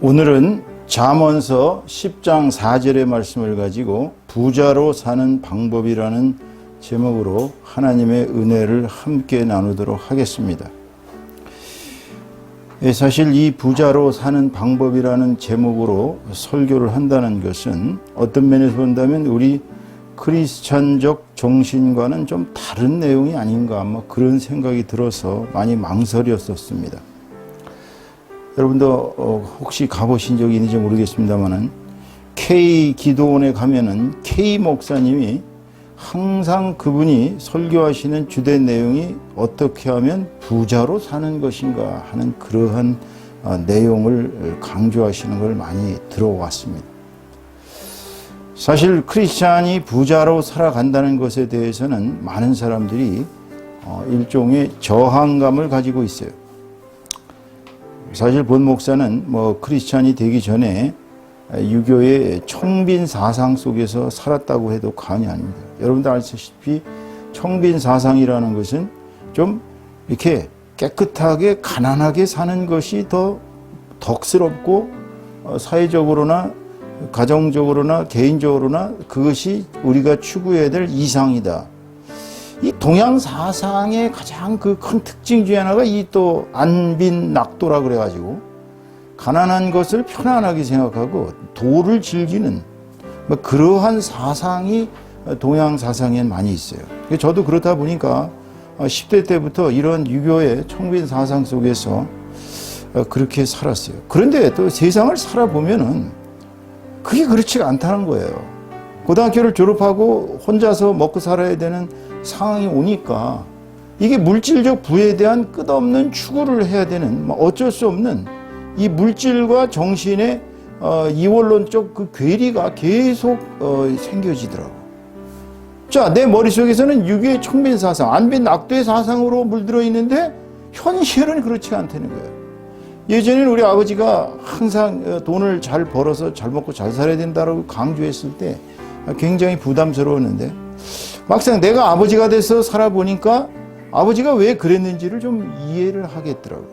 오늘은 잠언서 10장 4절의 말씀을 가지고 부자로 사는 방법이라는 제목으로 하나님의 은혜를 함께 나누도록 하겠습니다. 사실 이 부자로 사는 방법이라는 제목으로 설교를 한다는 것은 어떤 면에서 본다면 우리 크리스찬적 정신과는 좀 다른 내용이 아닌가 그런 생각이 들어서 많이 망설였었습니다. 여러분도 혹시 가보신 적이 있는지 모르겠습니다만은 K 기도원에 가면은 K 목사님이 항상 그분이 설교하시는 주된 내용이 어떻게 하면 부자로 사는 것인가 하는 그러한 내용을 강조하시는 걸 많이 들어왔습니다. 사실 크리스찬이 부자로 살아간다는 것에 대해서는 많은 사람들이 일종의 저항감을 가지고 있어요. 사실 본 목사는 크리스찬이 되기 전에 유교의 청빈 사상 속에서 살았다고 해도 과언이 아닙니다. 여러분도 아시다시피 청빈 사상이라는 것은 좀 이렇게 깨끗하게 가난하게 사는 것이 더 덕스럽고 사회적으로나 가정적으로나 개인적으로나 그것이 우리가 추구해야 될 이상이다. 이 동양 사상의 가장 그 큰 특징 중에 하나가 이 또 안빈낙도라 그래가지고 가난한 것을 편안하게 생각하고 도를 즐기는 그러한 사상이 동양 사상엔 많이 있어요. 저도 그렇다 보니까 10대 때부터 이런 유교의 청빈 사상 속에서 그렇게 살았어요. 그런데 또 세상을 살아보면은 그게 그렇지가 않다는 거예요. 고등학교를 졸업하고 혼자서 먹고 살아야 되는 상황이 오니까 이게 물질적 부에 대한 끝없는 추구를 해야 되는 어쩔 수 없는 이 물질과 정신의 이원론적 그 괴리가 계속 생겨지더라고. 자, 내 머릿속에서는 유교의 청빈 사상, 안빈낙도의 사상으로 물들어 있는데 현실은 그렇지 않다는 거예요. 예전에는 우리 아버지가 항상 돈을 잘 벌어서 잘 먹고 잘 살아야 된다고 강조했을 때 굉장히 부담스러웠는데 막상 내가 아버지가 돼서 살아보니까 아버지가 왜 그랬는지를 좀 이해를 하겠더라고요.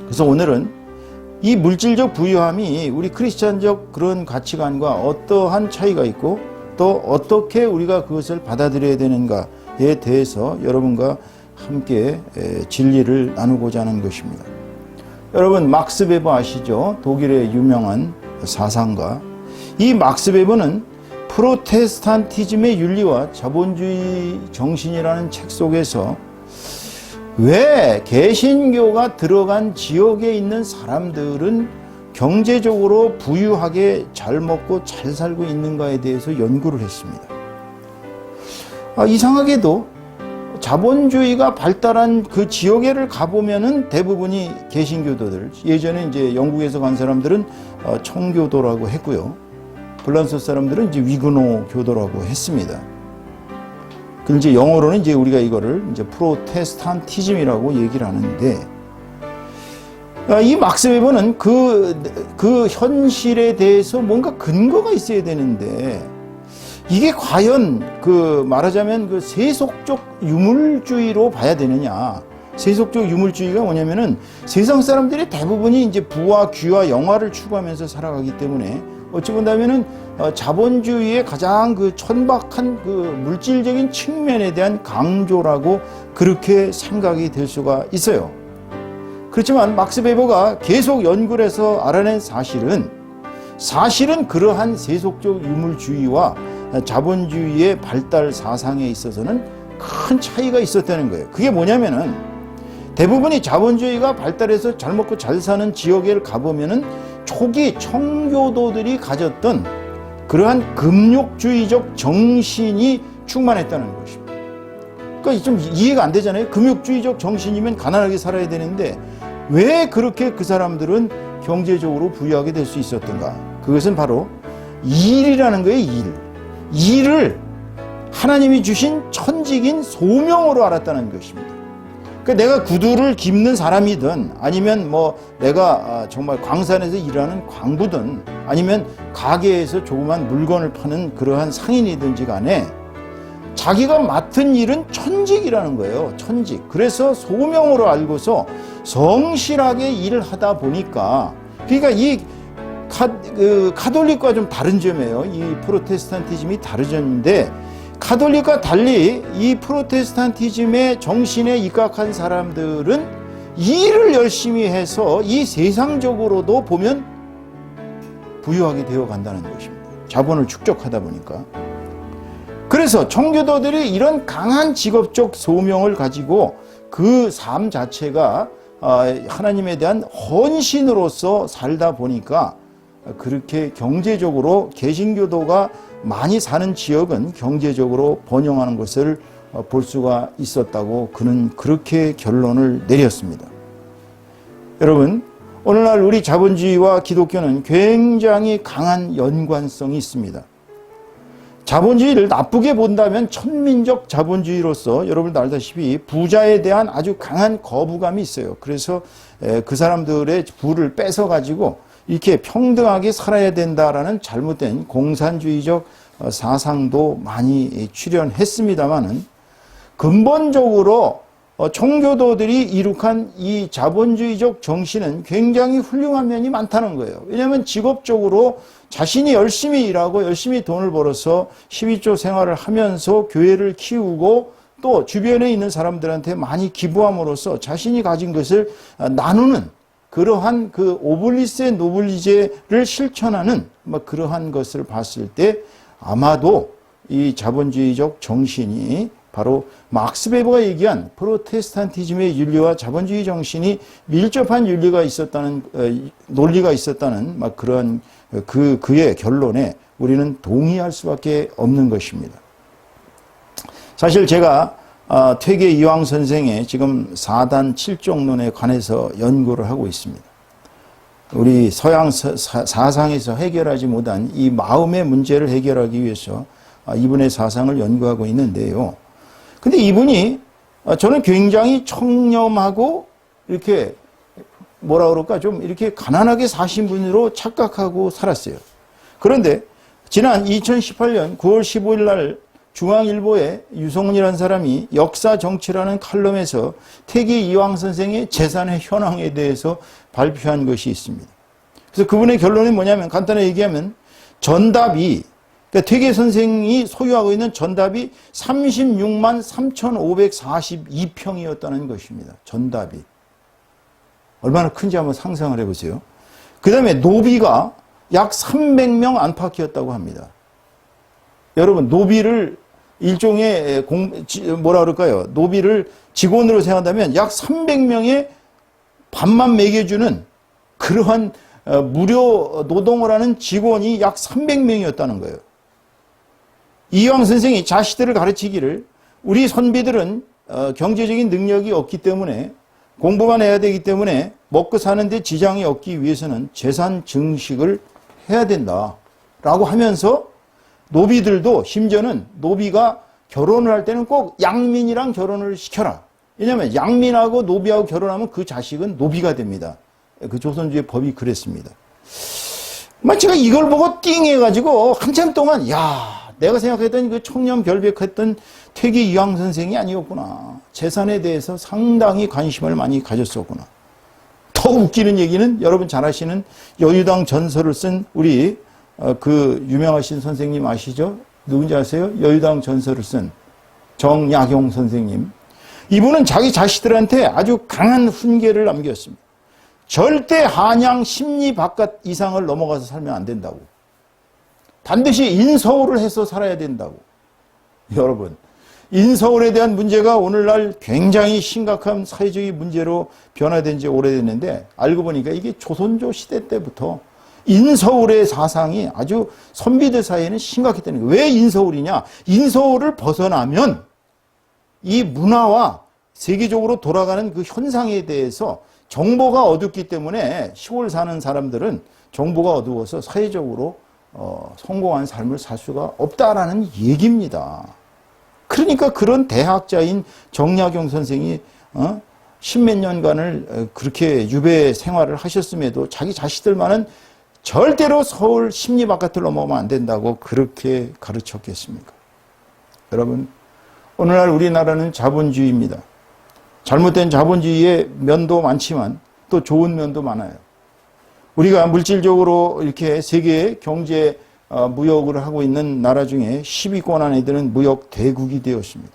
그래서 오늘은 이 물질적 부유함이 우리 크리스찬적 그런 가치관과 어떠한 차이가 있고 또 어떻게 우리가 그것을 받아들여야 되는가에 대해서 여러분과 함께 진리를 나누고자 하는 것입니다. 여러분 막스 베버 아시죠? 독일의 유명한 사상가. 이 막스 베버는 프로테스탄티즘의 윤리와 자본주의 정신이라는 책 속에서 왜 개신교가 들어간 지역에 있는 사람들은 경제적으로 부유하게 잘 먹고 잘 살고 있는가에 대해서 연구를 했습니다. 이상하게도 자본주의가 발달한 그 지역에를 가보면은 대부분이 개신교도들, 예전에 이제 영국에서 간 사람들은 청교도라고 했고요. 불란서 사람들은 이제 위그노 교도라고 했습니다. 그 이제 영어로는 이제 우리가 이거를 이제 프로테스탄티즘이라고 얘기를 하는데, 이 막스 웨버는 그 현실에 대해서 뭔가 근거가 있어야 되는데, 이게 과연 말하자면 그 세속적 유물주의로 봐야 되느냐. 세속적 유물주의가 뭐냐면은 세상 사람들이 대부분이 이제 부와 귀와 영화를 추구하면서 살아가기 때문에 어찌 본다면은 자본주의의 가장 그 천박한 그 물질적인 측면에 대한 강조라고 그렇게 생각이 될 수가 있어요. 그렇지만 막스 베버가 계속 연구를 해서 알아낸 사실은 그러한 세속적 유물주의와 자본주의의 발달 사상에 있어서는 큰 차이가 있었다는 거예요. 그게 뭐냐면은 대부분이 자본주의가 발달해서 잘 먹고 잘 사는 지역에 가보면은 초기 청교도들이 가졌던 그러한 금욕주의적 정신이 충만했다는 것입니다. 그러니까 좀 이해가 안 되잖아요. 금욕주의적 정신이면 가난하게 살아야 되는데 왜 그렇게 그 사람들은 경제적으로 부유하게 될 수 있었던가? 그것은 바로 일이라는 거예요. 일을 하나님이 주신 천직인 소명으로 알았다는 것입니다. 그러니까 내가 구두를 깁는 사람이든 아니면 내가 정말 광산에서 일하는 광부든 아니면 가게에서 조그만 물건을 파는 그러한 상인이든지 간에 자기가 맡은 일은 천직이라는 거예요. 천직. 그래서 소명으로 알고서 성실하게 일을 하다 보니까 그러니까 이 가톨릭과 좀 다른 점이에요. 이 프로테스탄티즘이 다르졌는데, 가톨릭과 달리 이 프로테스탄티즘의 정신에 입각한 사람들은 일을 열심히 해서 이 세상적으로도 보면 부유하게 되어 간다는 것입니다. 자본을 축적하다 보니까. 그래서 청교도들이 이런 강한 직업적 소명을 가지고 그 삶 자체가 하나님에 대한 헌신으로서 살다 보니까 그렇게 경제적으로 개신교도가 많이 사는 지역은 경제적으로 번영하는 것을 볼 수가 있었다고 그는 그렇게 결론을 내렸습니다. 여러분, 오늘날 우리 자본주의와 기독교는 굉장히 강한 연관성이 있습니다. 자본주의를 나쁘게 본다면 천민족 자본주의로서 여러분도 알다시피 부자에 대한 아주 강한 거부감이 있어요. 그래서 그 사람들의 부를 뺏어가지고 이렇게 평등하게 살아야 된다라는 잘못된 공산주의적 사상도 많이 출현했습니다마는 근본적으로 청교도들이 이룩한 이 자본주의적 정신은 굉장히 훌륭한 면이 많다는 거예요. 왜냐하면 직업적으로 자신이 열심히 일하고 열심히 돈을 벌어서 12조 생활을 하면서 교회를 키우고 또 주변에 있는 사람들한테 많이 기부함으로써 자신이 가진 것을 나누는 그러한 그 오블리세 노블리제를 실천하는 그러한 것을 봤을 때 아마도 이 자본주의적 정신이 바로 막스 베버가 얘기한 프로테스탄티즘의 윤리와 자본주의 정신이 밀접한 윤리가 있었다는 논리가 있었다는 그런 그의 결론에 우리는 동의할 수밖에 없는 것입니다. 사실 제가 퇴계 이황 선생의 지금 4단 7종론에 관해서 연구를 하고 있습니다. 우리 서양 사상에서 해결하지 못한 이 마음의 문제를 해결하기 위해서 이분의 사상을 연구하고 있는데요. 근데 이분이 저는 굉장히 청렴하고 이렇게 뭐라 그럴까 좀 이렇게 가난하게 사신 분으로 착각하고 살았어요. 그런데 지난 2018년 9월 15일 날 중앙일보에 유성훈이라는 사람이 역사 정치라는 칼럼에서 퇴계 이황 선생의 재산의 현황에 대해서 발표한 것이 있습니다. 그래서 그분의 결론이 뭐냐면 간단하게 얘기하면 전답이 그러니까 퇴계 선생이 소유하고 있는 전답이 36만 3,542평이었다는 것입니다. 전답이. 얼마나 큰지 한번 상상을 해보세요. 그 다음에 노비가 약 300명 안팎이었다고 합니다. 여러분, 노비를 일종의 뭐라 그럴까요? 노비를 직원으로 생각한다면 약 300명의 밥만 먹여주는 그러한 무료 노동을 하는 직원이 약 300명이었다는 거예요. 이황 선생이 자식들을 가르치기를 우리 선비들은 경제적인 능력이 없기 때문에 공부만 해야 되기 때문에 먹고 사는데 지장이 없기 위해서는 재산 증식을 해야 된다라고 하면서 노비들도 심지어는 노비가 결혼을 할 때는 꼭 양민이랑 결혼을 시켜라. 왜냐하면 양민하고 노비하고 결혼하면 그 자식은 노비가 됩니다. 그 조선주의 법이 그랬습니다. 제가 이걸 보고 띵 해가지고 한참 동안 내가 생각했던 그 청렴결백했던 퇴계 이황 선생이 아니었구나. 재산에 대해서 상당히 관심을 많이 가졌었구나. 더 웃기는 얘기는 여러분 잘 아시는 여유당 전설을 쓴 우리 그 유명하신 선생님 아시죠? 누군지 아세요? 여유당 전설을 쓴 정약용 선생님. 이분은 자기 자식들한테 아주 강한 훈계를 남겼습니다. 절대 한양 심리 바깥 이상을 넘어가서 살면 안 된다고. 반드시 인서울을 해서 살아야 된다고. 여러분, 인서울에 대한 문제가 오늘날 굉장히 심각한 사회적인 문제로 변화된 지 오래됐는데 알고 보니까 이게 조선조 시대 때부터 인서울의 사상이 아주 선비들 사이에는 심각했다는 거예요. 왜 인서울이냐? 인서울을 벗어나면 이 문화와 세계적으로 돌아가는 그 현상에 대해서 정보가 어둡기 때문에 시골 사는 사람들은 정보가 어두워서 사회적으로 성공한 삶을 살 수가 없다라는 얘기입니다. 그러니까 그런 대학자인 정약용 선생이 십몇 년간을 그렇게 유배 생활을 하셨음에도 자기 자식들만은 절대로 서울 심리 바깥을 넘어가면 안 된다고 그렇게 가르쳤겠습니까? 여러분, 오늘날 우리나라는 자본주의입니다. 잘못된 자본주의의 면도 많지만 또 좋은 면도 많아요. 우리가 물질적으로 이렇게 세계 경제 무역을 하고 있는 나라 중에 10위권 안에 드는 무역 대국이 되었습니다.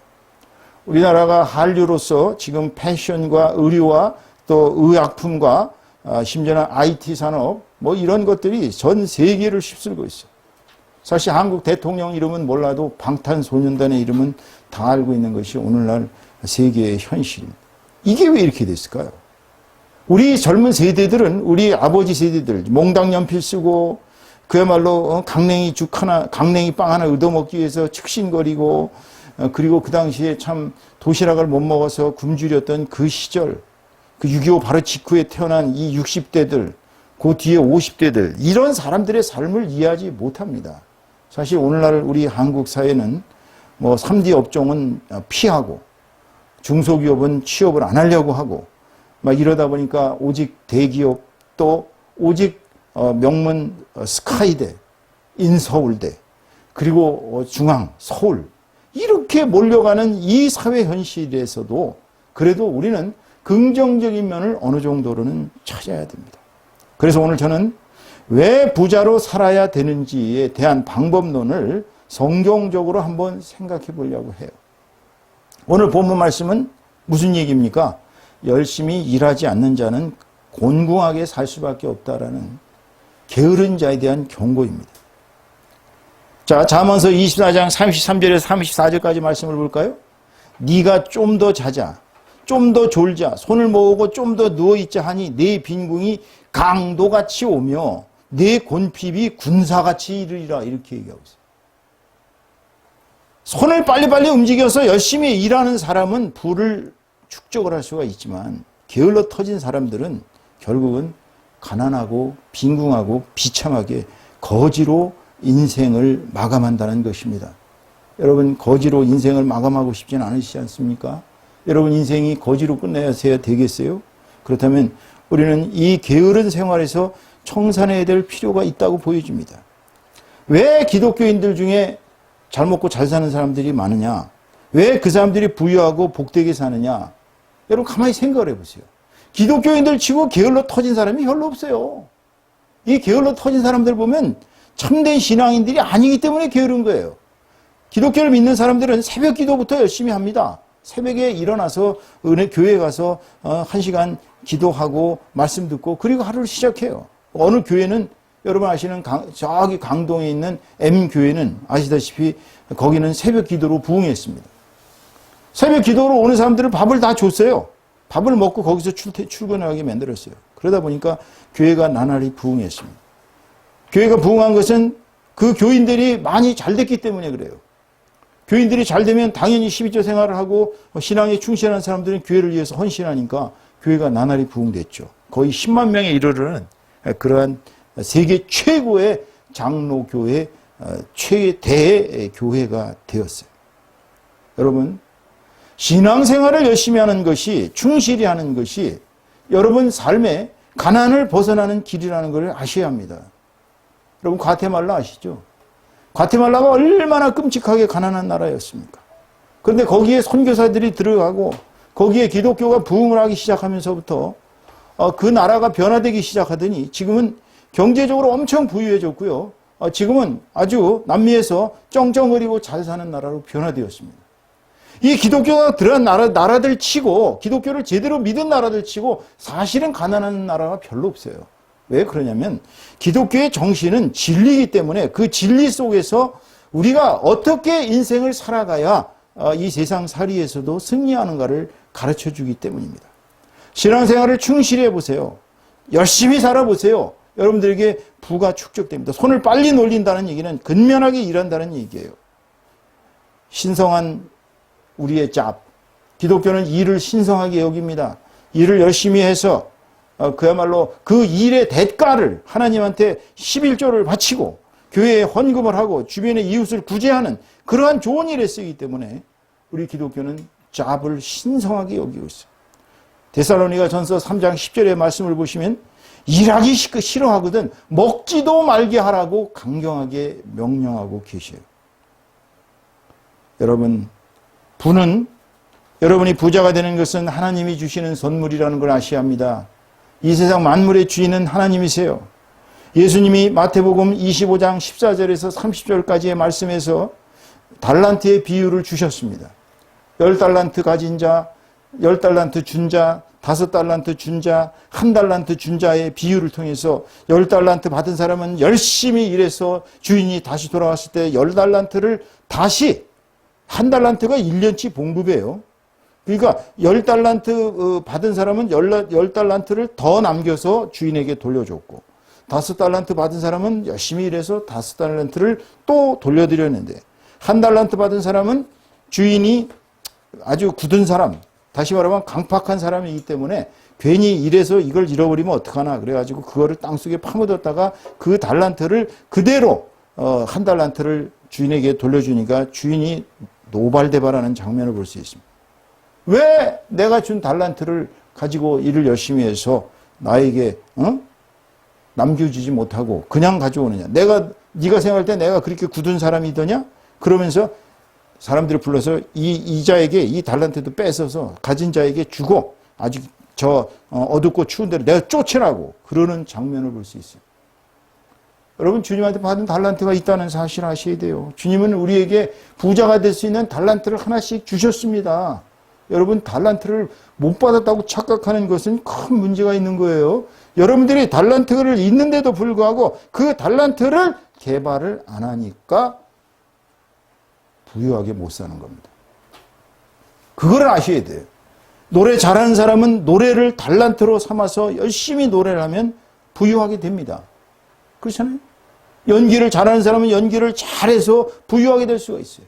우리나라가 한류로서 지금 패션과 의류와 또 의약품과 심지어는 IT 산업 뭐 이런 것들이 전 세계를 휩쓸고 있어요. 사실 한국 대통령 이름은 몰라도 방탄소년단의 이름은 다 알고 있는 것이 오늘날 세계의 현실입니다. 이게 왜 이렇게 됐을까요? 우리 젊은 세대들은 우리 아버지 세대들 몽당 연필 쓰고 그야말로 강냉이 강냉이 빵 하나 얻어먹기 위해서 측신거리고 그리고 그 당시에 참 도시락을 못 먹어서 굶주렸던 그 시절 그 6.25 바로 직후에 태어난 이 60대들 그 뒤에 50대들 이런 사람들의 삶을 이해하지 못합니다. 사실 오늘날 우리 한국 사회는 뭐 3D 업종은 피하고 중소기업은 취업을 안 하려고 하고 막 이러다 보니까 오직 대기업 또 오직 명문 스카이대, 인서울대 그리고 중앙, 서울 이렇게 몰려가는 이 사회 현실에서도 그래도 우리는 긍정적인 면을 어느 정도로는 찾아야 됩니다. 그래서 오늘 저는 왜 부자로 살아야 되는지에 대한 방법론을 성경적으로 한번 생각해 보려고 해요. 오늘 본문 말씀은 무슨 얘기입니까? 열심히 일하지 않는 자는 곤궁하게 살 수밖에 없다라는 게으른 자에 대한 경고입니다. 자, 잠언서 24장 33절에서 34절까지 말씀을 볼까요? 네가 좀 더 자자, 좀 더 졸자, 손을 모으고 좀 더 누워있자 하니 내 빈궁이 강도같이 오며 내 곤핍이 군사같이 이르리라 이렇게 얘기하고 있어요. 손을 빨리빨리 움직여서 열심히 일하는 사람은 부를 축적을 할 수가 있지만 게을러 터진 사람들은 결국은 가난하고 빈궁하고 비참하게 거지로 인생을 마감한다는 것입니다. 여러분 거지로 인생을 마감하고 싶지는 않으시지 않습니까? 여러분 인생이 거지로 끝내야 되겠어요? 그렇다면 우리는 이 게으른 생활에서 청산해야 될 필요가 있다고 보여집니다. 왜 기독교인들 중에 잘 먹고 잘 사는 사람들이 많으냐? 왜 그 사람들이 부유하고 복되게 사느냐? 여러분 가만히 생각을 해보세요. 기독교인들 치고 게을러 터진 사람이 별로 없어요. 이 게을러 터진 사람들 보면 참된 신앙인들이 아니기 때문에 게으른 거예요. 기독교를 믿는 사람들은 새벽 기도부터 열심히 합니다. 새벽에 일어나서 교회에 가서 1시간 기도하고 말씀 듣고 그리고 하루를 시작해요. 어느 교회는 여러분 아시는 저기 강동에 있는 M교회는 아시다시피 거기는 새벽 기도로 부흥했습니다. 새벽 기도로 오는 사람들은 밥을 다 줬어요. 밥을 먹고 거기서 출근하게 만들었어요. 그러다 보니까 교회가 나날이 부흥했습니다. 교회가 부흥한 것은 그 교인들이 많이 잘 됐기 때문에 그래요. 교인들이 잘 되면 당연히 12조 생활을 하고 신앙에 충실한 사람들은 교회를 위해서 헌신하니까 교회가 나날이 부흥됐죠. 거의 10만 명에 이르르는 그러한 세계 최고의 장로교회, 최대의 교회가 되었어요. 여러분, 신앙생활을 열심히 하는 것이, 충실히 하는 것이 여러분 삶에 가난을 벗어나는 길이라는 걸 아셔야 합니다. 여러분, 과테말라 아시죠? 과테말라가 얼마나 끔찍하게 가난한 나라였습니까? 그런데 거기에 선교사들이 들어가고 거기에 기독교가 부흥을 하기 시작하면서부터 그 나라가 변화되기 시작하더니 지금은 경제적으로 엄청 부유해졌고요. 지금은 아주 남미에서 쩡쩡거리고 잘 사는 나라로 변화되었습니다. 이 기독교가 들어간 나라들 치고 기독교를 제대로 믿은 나라들 치고 사실은 가난한 나라가 별로 없어요. 왜 그러냐면 기독교의 정신은 진리이기 때문에 그 진리 속에서 우리가 어떻게 인생을 살아가야 이 세상 살이에서도 승리하는가를 가르쳐 주기 때문입니다. 신앙생활을 충실히 해보세요. 열심히 살아보세요. 여러분들에게 부가 축적됩니다. 손을 빨리 놀린다는 얘기는 근면하게 일한다는 얘기예요. 신성한 우리의 잡. 기독교는 일을 신성하게 여깁니다. 일을 열심히 해서 그야말로 그 일의 대가를 하나님한테 11조를 바치고 교회에 헌금을 하고 주변의 이웃을 구제하는 그러한 좋은 일에 쓰기 때문에 우리 기독교는 잡을 신성하게 여기고 있어요. 데살로니가 전서 3장 10절의 말씀을 보시면 일하기 싫어하거든 먹지도 말게 하라고 강경하게 명령하고 계셔요. 여러분, 부는 여러분이 부자가 되는 것은 하나님이 주시는 선물이라는 걸 아셔야 합니다. 이 세상 만물의 주인은 하나님이세요. 예수님이 마태복음 25장 14절에서 30절까지의 말씀에서 달란트의 비유를 주셨습니다. 10달란트 가진 자, 10달란트 준 자, 5달란트 준 자, 1달란트 준 자의 비유를 통해서 10달란트 받은 사람은 열심히 일해서 주인이 다시 돌아왔을 때 10달란트를 다시, 1달란트가 1년치 봉급이에요. 그러니까 10달란트 받은 사람은 10달란트를 더 남겨서 주인에게 돌려줬고, 5달란트 받은 사람은 열심히 일해서 5달란트를 또 돌려드렸는데, 1달란트 받은 사람은 주인이 아주 굳은 사람, 다시 말하면 강팍한 사람이기 때문에 괜히 이래서 이걸 잃어버리면 어떡하나 그래가지고 그거를 땅속에 파묻었다가 그 달란트를 그대로 1달란트를 주인에게 돌려주니까 주인이 노발대발하는 장면을 볼 수 있습니다. 왜 내가 준 달란트를 가지고 일을 열심히 해서 나에게 남겨주지 못하고 그냥 가져오느냐. 네가 생각할 때 내가 그렇게 굳은 사람이더냐? 그러면서 사람들을 불러서 이 자에게 이 달란트도 뺏어서 가진 자에게 주고 아직 어둡고 추운 데로 내가 쫓으라고 그러는 장면을 볼 수 있어요. 여러분, 주님한테 받은 달란트가 있다는 사실을 아셔야 돼요. 주님은 우리에게 부자가 될 수 있는 달란트를 하나씩 주셨습니다. 여러분, 달란트를 못 받았다고 착각하는 것은 큰 문제가 있는 거예요. 여러분들이 달란트를 있는데도 불구하고 그 달란트를 개발을 안 하니까 부유하게 못 사는 겁니다. 그걸 아셔야 돼요. 노래 잘하는 사람은 노래를 달란트로 삼아서 열심히 노래를 하면 부유하게 됩니다. 그렇잖아요? 연기를 잘하는 사람은 연기를 잘해서 부유하게 될 수가 있어요.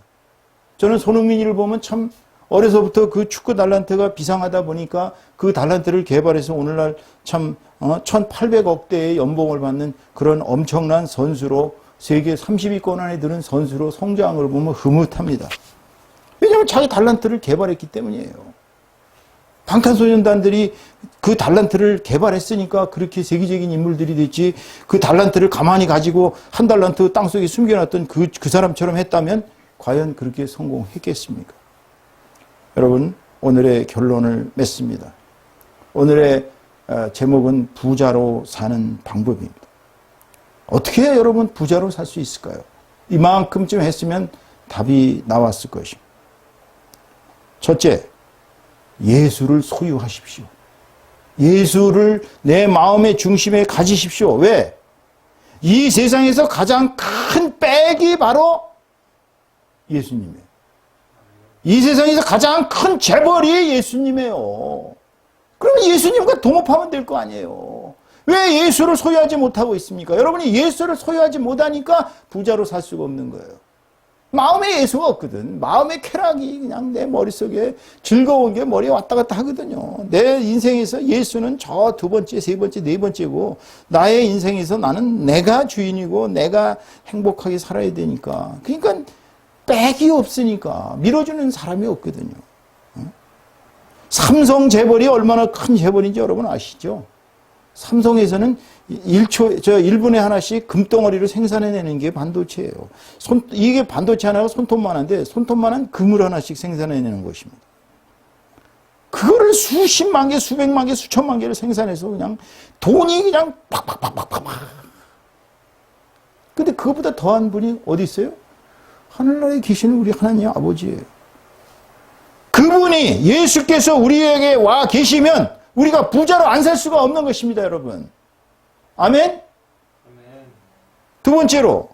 저는 손흥민이를 보면 참 어려서부터 그 축구 달란트가 비상하다 보니까 그 달란트를 개발해서 오늘날 참 1,800억 대의 연봉을 받는 그런 엄청난 선수로 세계 30위권 안에 드는 선수로 성장한 걸 보면 흐뭇합니다. 왜냐하면 자기 달란트를 개발했기 때문이에요. 방탄소년단들이 그 달란트를 개발했으니까 그렇게 세계적인 인물들이 됐지, 그 달란트를 가만히 가지고 1달란트 땅속에 숨겨놨던 그 사람처럼 했다면 과연 그렇게 성공했겠습니까? 여러분, 오늘의 결론을 맺습니다. 오늘의 제목은 부자로 사는 방법입니다. 어떻게 해야 여러분 부자로 살 수 있을까요? 이만큼쯤 했으면 답이 나왔을 것입니다. 첫째, 예수를 소유하십시오. 예수를 내 마음의 중심에 가지십시오. 왜? 이 세상에서 가장 큰 백이 바로 예수님이에요. 이 세상에서 가장 큰 재벌이 예수님이에요. 그러면 예수님과 동업하면 될 거 아니에요. 왜 예수를 소유하지 못하고 있습니까? 여러분이 예수를 소유하지 못하니까 부자로 살 수가 없는 거예요. 마음에 예수가 없거든. 마음의 쾌락이 그냥 내 머릿속에 즐거운 게 머리에 왔다 갔다 하거든요. 내 인생에서 예수는 저 2번째, 3번째, 4번째고 나의 인생에서 나는 내가 주인이고 내가 행복하게 살아야 되니까. 그러니까 백이 없으니까 밀어주는 사람이 없거든요. 삼성 재벌이 얼마나 큰 재벌인지 여러분 아시죠? 삼성에서는 1분에 하나씩 금덩어리를 생산해내는 게 반도체예요. 이게 반도체 하나가 손톱만한데 손톱만한 금을 하나씩 생산해내는 것입니다. 그거를 수십만 개, 수백만 개, 수천만 개를 생산해서 그냥 돈이 그냥 팍팍팍팍팍. 근데 그것보다 더한 분이 어디 있어요? 하늘나라에 계시는 우리 하나님 아버지예요. 그분이 예수께서 우리에게 와 계시면 우리가 부자로 안 살 수가 없는 것입니다, 여러분. 아멘? 두 번째로,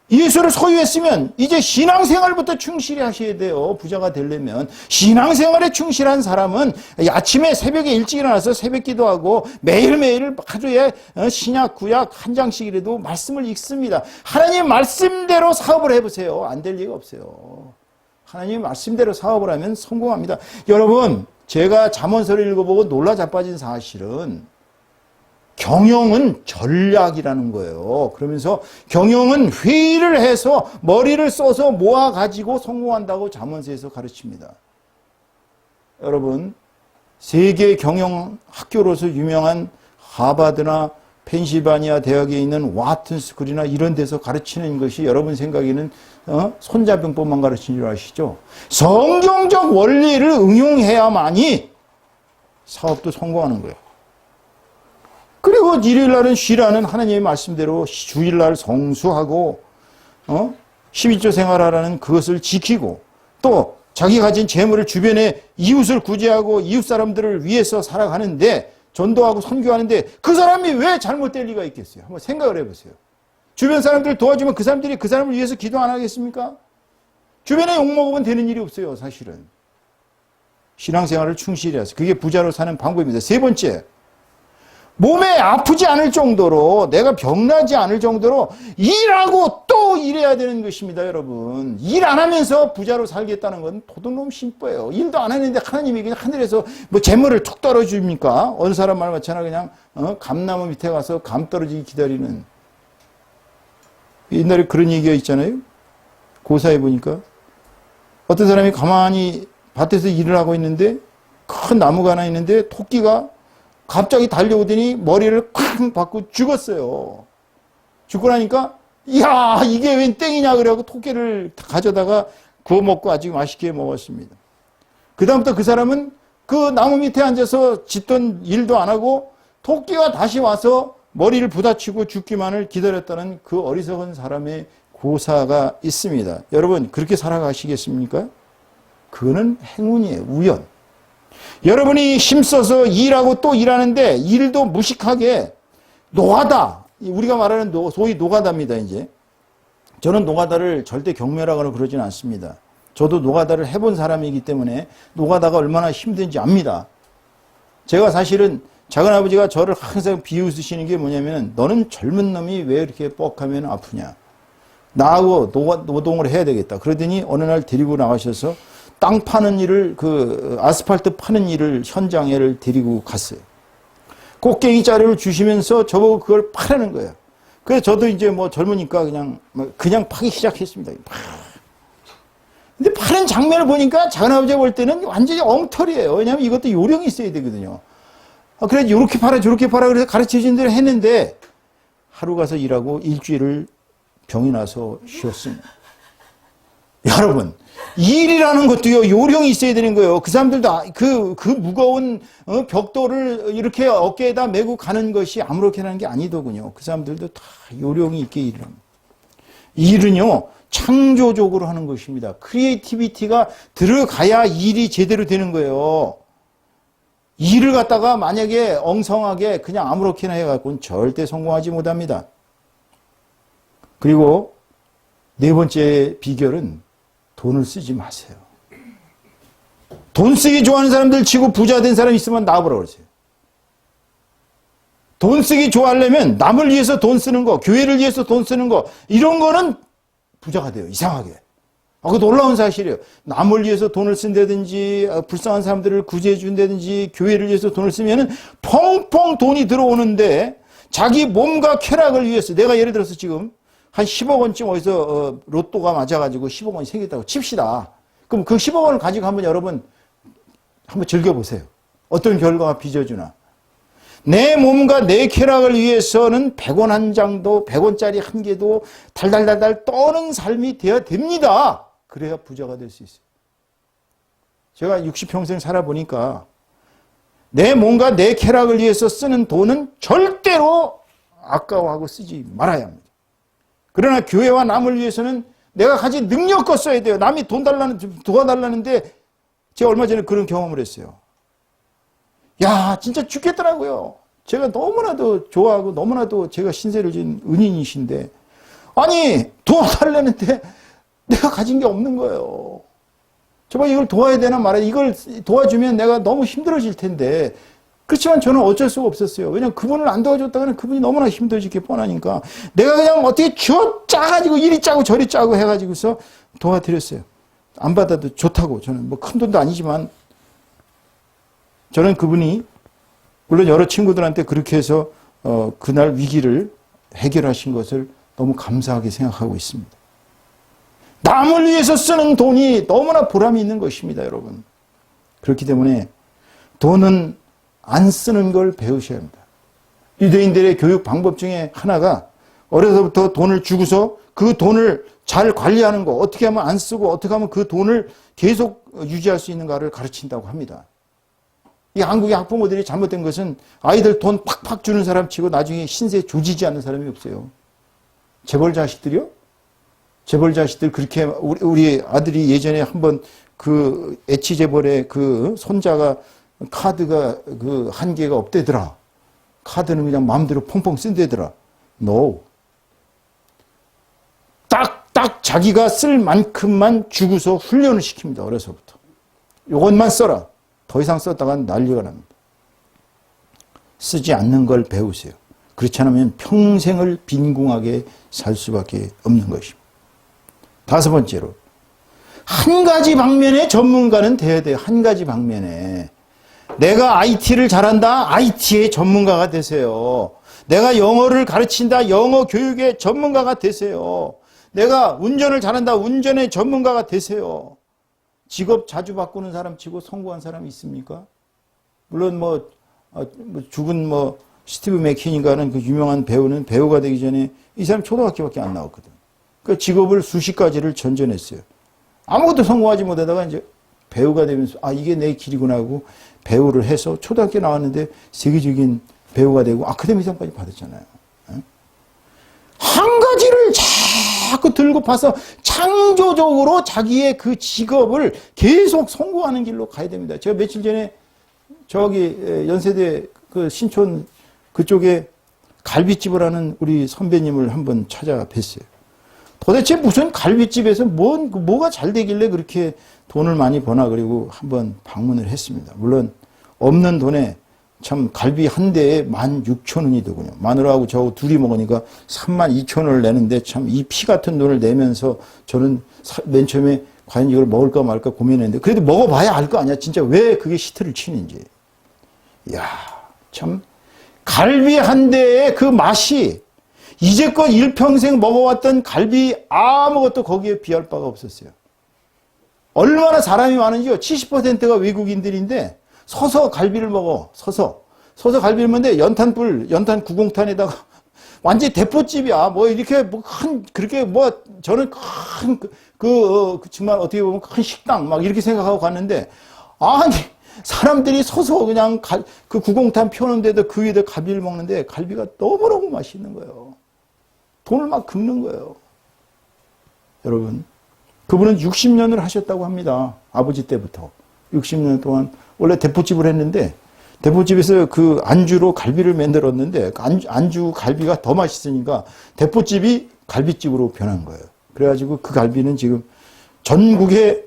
예수를 소유했으면 이제 신앙생활부터 충실히 하셔야 돼요. 부자가 되려면. 신앙생활에 충실한 사람은 아침에 새벽에 일찍 일어나서 새벽 기도하고 매일매일 하루에 신약, 구약 한 장씩이라도 말씀을 읽습니다. 하나님 말씀대로 사업을 해보세요. 안 될 리가 없어요. 하나님 말씀대로 사업을 하면 성공합니다. 여러분, 제가 잠언서를 읽어보고 놀라 자빠진 사실은 경영은 전략이라는 거예요. 그러면서 경영은 회의를 해서 머리를 써서 모아가지고 성공한다고 잠언서에서 가르칩니다. 여러분, 세계 경영 학교로서 유명한 하버드나 펜실바니아 대학에 있는 와튼 스쿨이나 이런 데서 가르치는 것이 여러분 생각에는 손자병법만 가르치는 줄 아시죠? 성경적 원리를 응용해야만이 사업도 성공하는 거예요. 그리고 일요일 날은 쉬라는 하나님의 말씀대로 주일날 성수하고 11조 생활하라는 그것을 지키고 또 자기 가진 재물을 주변에 이웃을 구제하고 이웃 사람들을 위해서 살아가는데 전도하고 선교하는데 그 사람이 왜 잘못될 리가 있겠어요? 한번 생각을 해보세요. 주변 사람들을 도와주면 그 사람들이 그 사람을 위해서 기도 안 하겠습니까? 주변에 욕먹으면 되는 일이 없어요, 사실은. 신앙생활을 충실히 해서 그게 부자로 사는 방법입니다. 세 번째, 몸에 아프지 않을 정도로 내가 병나지 않을 정도로 일하고 또 일해야 되는 것입니다, 여러분. 일 안 하면서 부자로 살겠다는 건 도둑놈 심보예요. 일도 안 하는데 하나님이 그냥 하늘에서 뭐 재물을 툭 떨어줍니까? 어느 사람 말 맞잖아. 그냥 감나무 밑에 가서 감 떨어지기 기다리는. 옛날에 그런 얘기가 있잖아요. 고사해 보니까 어떤 사람이 가만히 밭에서 일을 하고 있는데 큰 나무가 하나 있는데 토끼가 갑자기 달려오더니 머리를 쾅 받고 죽었어요. 죽고 나니까 이야 이게 웬 땡이냐 그래갖고 토끼를 가져다가 구워 먹고 아주 맛있게 먹었습니다. 그 다음부터 그 사람은 그 나무 밑에 앉아서 짓던 일도 안 하고 토끼가 다시 와서 머리를 부딪히고 죽기만을 기다렸다는 그 어리석은 사람의 고사가 있습니다. 여러분 그렇게 살아가시겠습니까? 그거는 행운이에요. 우연. 여러분이 힘써서 일하고 또 일하는데 일도 무식하게 노가다. 우리가 말하는 소위 노가다입니다. 이제 저는 노가다를 절대 경멸하거나 그러지는 않습니다. 저도 노가다를 해본 사람이기 때문에 노가다가 얼마나 힘든지 압니다. 제가 사실은 작은아버지가 저를 항상 비웃으시는 게 뭐냐면 너는 젊은 놈이 왜 이렇게 뻑하면 아프냐. 나하고 노동을 해야 되겠다. 그러더니 어느 날 데리고 나가셔서 땅 파는 일을 아스팔트 파는 일을 현장에를 데리고 갔어요. 곡괭이 자루를 주시면서 저보고 그걸 파라는 거예요. 그래서 저도 이제 뭐 젊으니까 그냥 파기 시작했습니다. 근데 파는 장면을 보니까 작은아버지가 볼 때는 완전히 엉터리예요. 왜냐하면 이것도 요령이 있어야 되거든요. 그래서 이렇게 파라 저렇게 파라 그래서 가르쳐준 대로 했는데 하루 가서 일하고 일주일을 병이 나서 쉬었습니다. 여러분 일이라는 것도요 요령이 있어야 되는 거예요. 그 사람들도 그 무거운 벽돌을 이렇게 어깨에다 메고 가는 것이 아무렇게나 하는 게 아니더군요. 그 사람들도 다 요령이 있게 일을 합니다. 일은요 창조적으로 하는 것입니다. 크리에이티비티가 들어가야 일이 제대로 되는 거예요. 일을 갖다가 만약에 엉성하게 그냥 아무렇게나 해갖고는 절대 성공하지 못합니다. 그리고 네 번째 비결은 돈을 쓰지 마세요. 돈 쓰기 좋아하는 사람들 치고 부자 된 사람 있으면 나와보라 그러세요. 돈 쓰기 좋아하려면 남을 위해서 돈 쓰는 거, 교회를 위해서 돈 쓰는 거 이런 거는 부자가 돼요. 이상하게. 그거 놀라운 사실이에요. 남을 위해서 돈을 쓴다든지 불쌍한 사람들을 구제해 준다든지 교회를 위해서 돈을 쓰면은 펑펑 돈이 들어오는데 자기 몸과 쾌락을 위해서 내가 예를 들어서 지금 한 10억 원쯤 어디서 로또가 맞아가지고 10억 원이 생겼다고 칩시다. 그럼 그 10억 원을 가지고 한번 여러분 한번 즐겨보세요. 어떤 결과가 빚어주나. 내 몸과 내 쾌락을 위해서는 100원 한 장도 100원짜리 한 개도 달달달달 떠는 삶이 되어야 됩니다. 그래야 부자가 될 수 있어요. 제가 60평생 살아보니까 내 몸과 내 쾌락을 위해서 쓰는 돈은 절대로 아까워하고 쓰지 말아야 합니다. 그러나 교회와 남을 위해서는 내가 가진 능력껏 써야 돼요. 남이 도와달라는데 제가 얼마 전에 그런 경험을 했어요. 야 진짜 죽겠더라고요. 제가 너무나도 좋아하고 너무나도 제가 신세를 진 은인이신데 아니 도와달라는데 내가 가진 게 없는 거예요. 정말 이걸 도와야 되나 말아야 이걸 도와주면 내가 너무 힘들어질 텐데 그렇지만 저는 어쩔 수가 없었어요. 왜냐하면 그분을 안 도와줬다가는 그분이 너무나 힘들어질 게 뻔하니까 내가 그냥 어떻게 짜가지고 이리 짜고 저리 짜고 해가지고서 도와드렸어요. 안 받아도 좋다고. 저는 뭐 큰 돈도 아니지만 저는 그분이 물론 여러 친구들한테 그렇게 해서 그날 위기를 해결하신 것을 너무 감사하게 생각하고 있습니다. 남을 위해서 쓰는 돈이 너무나 보람이 있는 것입니다, 여러분. 그렇기 때문에 돈은 안 쓰는 걸 배우셔야 합니다. 유대인들의 교육 방법 중에 하나가 어려서부터 돈을 주고서 그 돈을 잘 관리하는 거, 어떻게 하면 안 쓰고 어떻게 하면 그 돈을 계속 유지할 수 있는가를 가르친다고 합니다. 이 한국의 학부모들이 잘못된 것은 아이들 돈 팍팍 주는 사람 치고 나중에 신세 조지지 않는 사람이 없어요. 재벌 자식들이요? 재벌 자식들 그렇게 우리 아들이 예전에 한번 그 H 재벌의 그 손자가 카드가 그 한계가 없대더라. 카드는 그냥 마음대로 펑펑 쓴대더라. No. 딱 자기가 쓸 만큼만 주고서 훈련을 시킵니다. 어려서부터. 요것만 써라. 더 이상 썼다간 난리가 납니다. 쓰지 않는 걸 배우세요. 그렇지 않으면 평생을 빈궁하게 살 수밖에 없는 것입니다. 다섯 번째로 한 가지 방면의 전문가는 돼야 돼요. 한 가지 방면에. 내가 IT를 잘한다. IT의 전문가가 되세요. 내가 영어를 가르친다. 영어 교육의 전문가가 되세요. 내가 운전을 잘한다. 운전의 전문가가 되세요. 직업 자주 바꾸는 사람 치고 성공한 사람이 있습니까? 물론 죽은 스티브 맥퀸인가는 그 유명한 배우는 배우가 되기 전에 이 사람 초등학교밖에 안 나왔거든. 그 직업을 수십 가지를 전전했어요. 아무것도 성공하지 못하다가 이제 배우가 되면서 이게 내 길이구나 하고 배우를 해서 초등학교 나왔는데 세계적인 배우가 되고 아카데미상까지 받았잖아요. 한 가지를 자꾸 들고 봐서 창조적으로 자기의 그 직업을 계속 성공하는 길로 가야 됩니다. 제가 며칠 전에 저기 연세대 그 신촌 그쪽에 갈비집을 하는 우리 선배님을 한번 찾아뵀어요. 도대체 무슨 갈비집에서 뭐가 잘 되길래 그렇게 돈을 많이 버나 그리고 한번 방문을 했습니다. 물론 없는 돈에 참 갈비 한 대에 16,000원이 되군요. 마누라하고 저하고 둘이 먹으니까 32,000원을 내는데 참 이 피 같은 돈을 내면서 저는 맨 처음에 과연 이걸 먹을까 말까 고민했는데 그래도 먹어봐야 알 거 아니야. 진짜 왜 그게 히트를 치는지. 이야, 참 갈비 한 대의 그 맛이 이제껏 일평생 먹어왔던 갈비 아무것도 거기에 비할 바가 없었어요. 얼마나 사람이 많은지요. 70%가 외국인들인데 서서 갈비를 먹어. 서서 갈비를 먹는데 연탄 9공탄에다가 완전히 대포집이야. 저는 정말 어떻게 보면 큰 식당 막 이렇게 생각하고 갔는데 아니 사람들이 서서 그냥 그 9공탄 펴는데도 그 위에다 갈비를 먹는데 갈비가 너무너무 맛있는 거예요. 돈을 막 긁는 거예요. 여러분, 그분은 60년을 하셨다고 합니다. 아버지 때부터. 60년 동안 원래 대포집을 했는데 대포집에서 그 안주로 갈비를 만들었는데 안주 갈비가 더 맛있으니까 대포집이 갈비집으로 변한 거예요. 그래가지고 그 갈비는 지금 전국에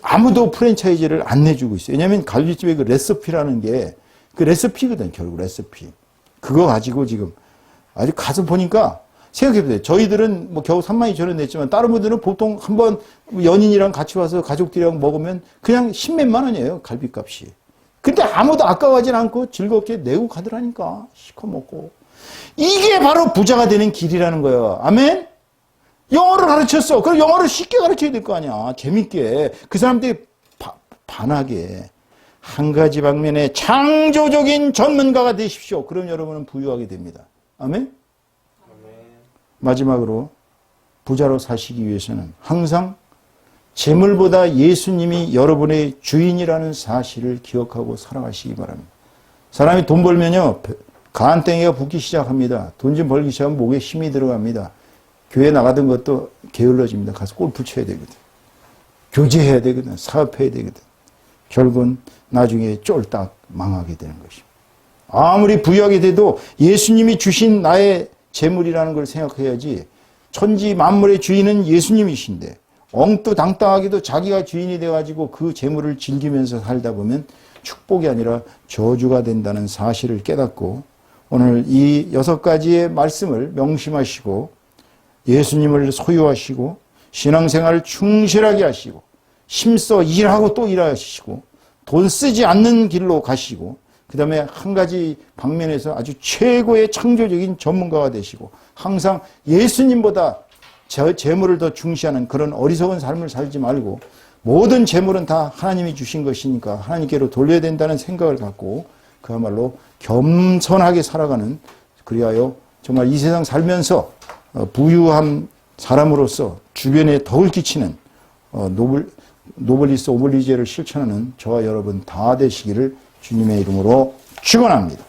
아무도 프랜차이즈를 안 내주고 있어요. 왜냐하면 갈비집의 그 레시피라는 게 그 레시피거든, 결국 레시피. 그거 가지고 지금 아주 가서 보니까 생각해보세요. 저희들은 겨우 32,000원 냈지만 다른 분들은 보통 한번 연인이랑 같이 와서 가족들이랑 먹으면 그냥 10몇만 원이에요. 갈비값이. 근데 아무도 아까워하진 않고 즐겁게 내고 가더라니까. 시커 먹고. 이게 바로 부자가 되는 길이라는 거예요. 아멘? 영어를 가르쳤어. 그럼 영어를 쉽게 가르쳐야 될 거 아니야. 재밌게. 그 사람들이 반하게. 한 가지 방면에 창조적인 전문가가 되십시오. 그럼 여러분은 부유하게 됩니다. 아멘? 마지막으로 부자로 사시기 위해서는 항상 재물보다 예수님이 여러분의 주인이라는 사실을 기억하고 살아가시기 바랍니다. 사람이 돈 벌면요, 간땡이가 붓기 시작합니다. 돈 좀 벌기 시작하면 목에 힘이 들어갑니다. 교회 나가던 것도 게을러집니다. 가서 골프 쳐야 되거든. 교제해야 되거든. 사업해야 되거든. 결국은 나중에 쫄딱 망하게 되는 것입니다. 아무리 부유하게 돼도 예수님이 주신 나의 재물이라는 걸 생각해야지. 천지 만물의 주인은 예수님이신데 엉뚱당땅하게도 자기가 주인이 돼가지고 그 재물을 즐기면서 살다 보면 축복이 아니라 저주가 된다는 사실을 깨닫고 오늘 이 6가지의 말씀을 명심하시고 예수님을 소유하시고 신앙생활을 충실하게 하시고 힘써 일하고 또 일하시고 돈 쓰지 않는 길로 가시고 그 다음에 한 가지 방면에서 아주 최고의 창조적인 전문가가 되시고 항상 예수님보다 재물을 더 중시하는 그런 어리석은 삶을 살지 말고 모든 재물은 다 하나님이 주신 것이니까 하나님께로 돌려야 된다는 생각을 갖고 그야말로 겸손하게 살아가는 그리하여 정말 이 세상 살면서 부유한 사람으로서 주변에 덕을 끼치는 노블리스 오블리제를 실천하는 저와 여러분 다 되시기를 주님의 이름으로 축원합니다.